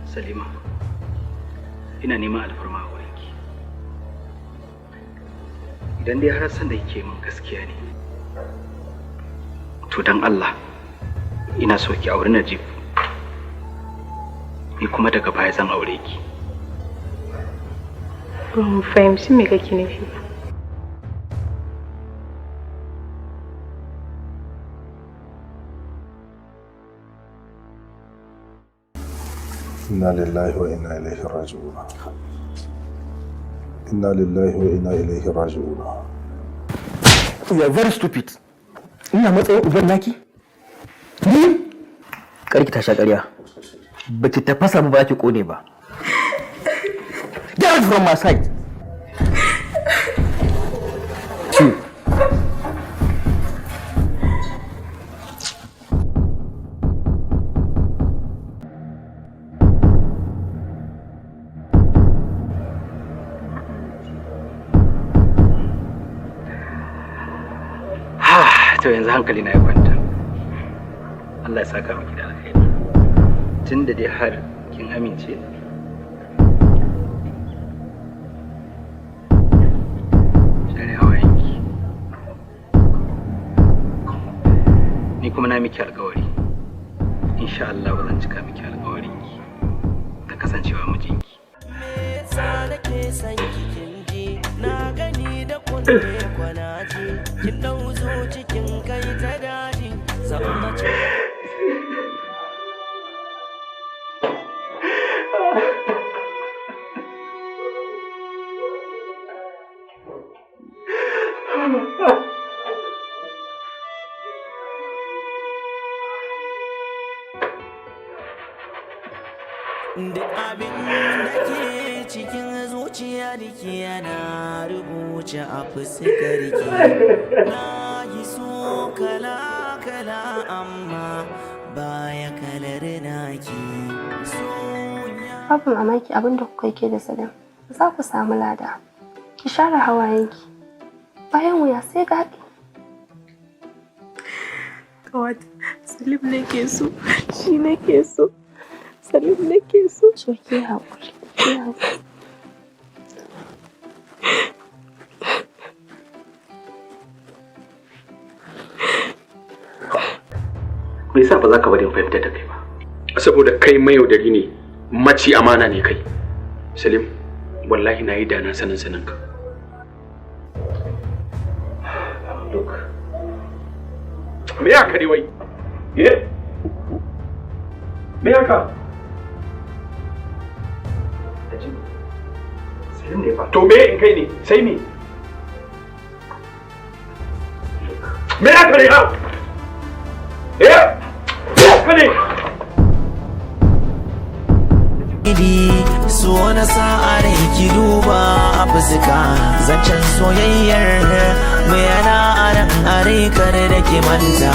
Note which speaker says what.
Speaker 1: Salima, ina neman alfarma a wurinki. Idan dai har san da yake min gaskiya ne, to dan Allah ina so ki auri Najib. Ni kuma daga baya zan aure ki.
Speaker 2: Ban fahimci me kake nufi.
Speaker 3: Inna lillahi wa inna ilaihi raji'un. Inna lillahi wa inna ilaihi raji'un.
Speaker 4: You are very stupid. Ina matsayin uban naki? Karki ta sha ƙarya. Baki tafasa ba ki kone ba. Get out from my sight.
Speaker 1: To yanzu hankali na ya kwanta. Allah ya saka miki da alheri. Tunda dai har kin amince. Share hawayenki. Ni kuma na miki alƙawari. Insha Allah ba zan cika miki alƙawarinki da kasancewa mijinki. Na gani da kunne kwanaji kin dau zo cikin kai ta daji zama ce da abin da ke cikin zuciya da ke yana rubuce a fuskar ki na yi so kala-kala amma baya kalar naki
Speaker 5: babu mamaki abinda kuka ke da Salim za ku samu lada ki share hawayenki bayan wuya sai gaɗi.
Speaker 2: Kawata Salim nake so, shi nake so. Salim nake so.
Speaker 5: So ki haƙuri, ki haƙuri.
Speaker 1: Me yasa ba za ka bari in fahimtar da kai ba?
Speaker 6: Saboda kai mai yaudari ne, maci amana ne kai. Salim, wallahi na yi da na sanin ka.
Speaker 1: Look.
Speaker 6: Me ya kare wai? Me ya ka?
Speaker 1: Salim ne fa.
Speaker 6: To me in kai ne? Sai me? Me ya kare ha? Kane!
Speaker 7: So na sa rai ki duba a fuska zancen soyayyar mu yana a rai kar da ki manta.